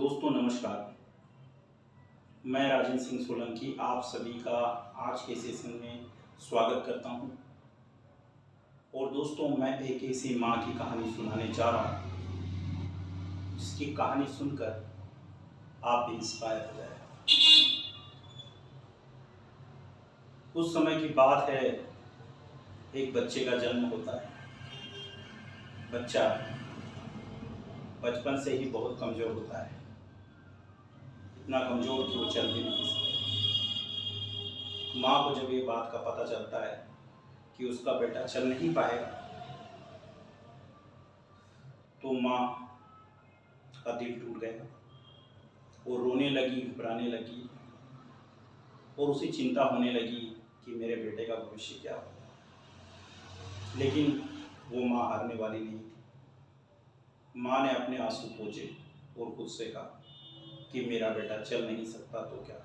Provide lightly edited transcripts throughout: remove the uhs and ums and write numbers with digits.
दोस्तों नमस्कार। मैं राजेंद्र सिंह सोलंकी आप सभी का आज के सेशन में स्वागत करता हूं। और दोस्तों मैं एक ऐसी माँ की कहानी सुनाने जा रहा हूं जिसकी कहानी सुनकर आप भी इंस्पायर हो जाए। उस समय की बात है, एक बच्चे का जन्म होता है। बच्चा बचपन से ही बहुत कमज़ोर होता है, इतना कमज़ोर कि वो चल भी नहीं सकता। माँ को जब ये बात का पता चलता है कि उसका बेटा चल नहीं पाएगा, तो माँ का दिल टूट गया। वो रोने लगी, घबराने लगी और उसे चिंता होने लगी कि मेरे बेटे का भविष्य क्या होगा। लेकिन वो माँ हारने वाली नहीं थी। माँ ने अपने आंसू पोंछे और खुद से कहा कि मेरा बेटा चल नहीं सकता तो क्या,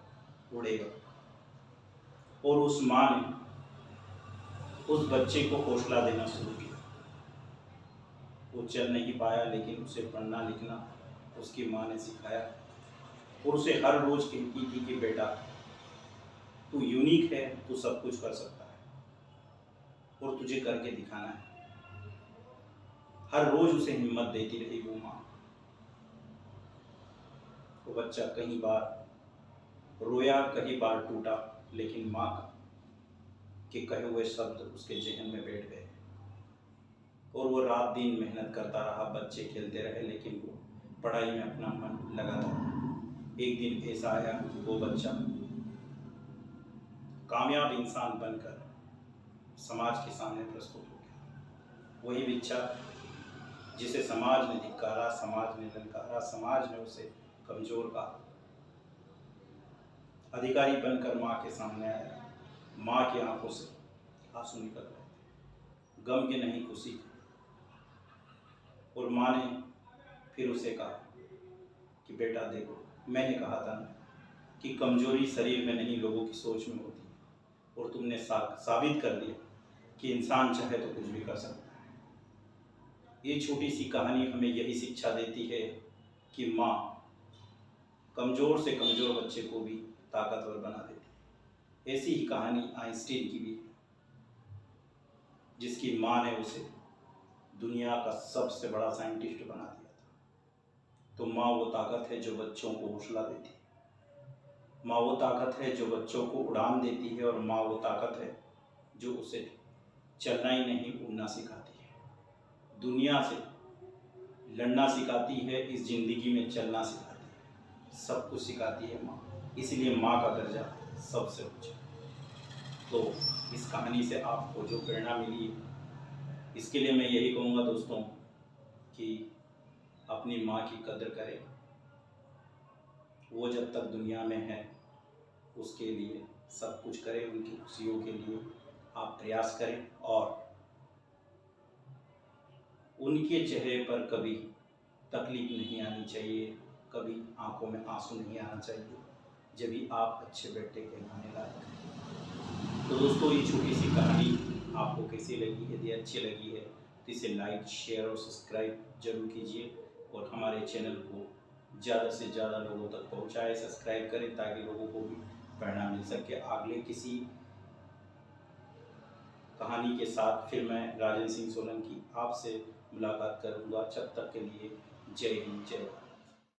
उड़ेगा। और उस माँ ने उस बच्चे को हौसला देना शुरू किया। वो चल नहीं पाया, लेकिन उसे पढ़ना लिखना उसकी माँ ने सिखाया और उसे हर रोज़ कहती थी कि बेटा तू यूनिक है, तू सब कुछ कर सकता है और तुझे करके दिखाना है। हर रोज़ उसे हिम्मत देती रही वो माँ। वो बच्चा कई बार रोया, कई बार टूटा, लेकिन माँ के कहे हुए शब्द उसके ज़हन में बैठ गए और वो रात दिन मेहनत करता रहा। बच्चे खेलते रहे, लेकिन वो पढ़ाई में अपना मन लगाता रहा। एक दिन ऐसा आया कि वो बच्चा कामयाब इंसान बनकर समाज के सामने प्रस्तुत हो गया। वही बच्चा जिसे समाज ने धिक्कारा, समाज ने ललकारा, समाज ने उसे कमज़ोर कहा, अधिकारी बनकर माँ के सामने आया। माँ की आंखों से आंसू निकल रहे थे, गम के नहीं खुशी के। और माँ ने फिर उसे कहा कि बेटा देखो, मैंने कहा था ना कि कमज़ोरी शरीर में नहीं लोगों की सोच में होती है, और तुमने साबित कर दिया कि इंसान चाहे तो कुछ भी कर सकता है। ये छोटी सी कहानी हमें यही शिक्षा देती है कि माँ कमज़ोर से कमज़ोर बच्चे को भी ताकतवर बना देती है। ऐसी ही कहानी आइंस्टीन की भी है, जिसकी माँ ने उसे दुनिया का सबसे बड़ा साइंटिस्ट बना दिया था। तो माँ वो ताकत है जो बच्चों को हौसला देती है। माँ वो ताकत है जो बच्चों को उड़ान देती है। और माँ वो ताकत है जो उसे चलना ही नहीं, उड़ना सिखाती है। दुनिया से लड़ना सिखाती है, इस ज़िंदगी में चलना सिखाती है, सब कुछ सिखाती है माँ। इसलिए माँ का दर्जा सबसे ऊंचा। तो इस कहानी से आपको जो प्रेरणा मिली, इसके लिए मैं यही कहूँगा दोस्तों कि अपनी माँ की कदर करें। वो जब तक दुनिया में है उसके लिए सब कुछ करें, उनकी खुशियों के लिए आप प्रयास करें। और उनके चेहरे पर कभी तकलीफ नहीं आनी चाहिए, कभी आंखों में आंसू नहीं आना चाहिए, जब भी आप अच्छे बेटे कहलाने लायक हैं। तो दोस्तों ये छोटी सी कहानी आपको कैसी लगी? यदि अच्छी लगी है तो इसे लाइक, शेयर और सब्सक्राइब जरूर कीजिए और हमारे चैनल को ज़्यादा से ज़्यादा लोगों तक पहुंचाएं। सब्सक्राइब करें ताकि लोगों को भी प्रेरणा मिल सके। अगले किसी कहानी के साथ फिर मैं राजेंद्र सिंह सोलंकी आपसे मुलाकात करूंगा। जब तक के लिए जय हिंद, जय भारत।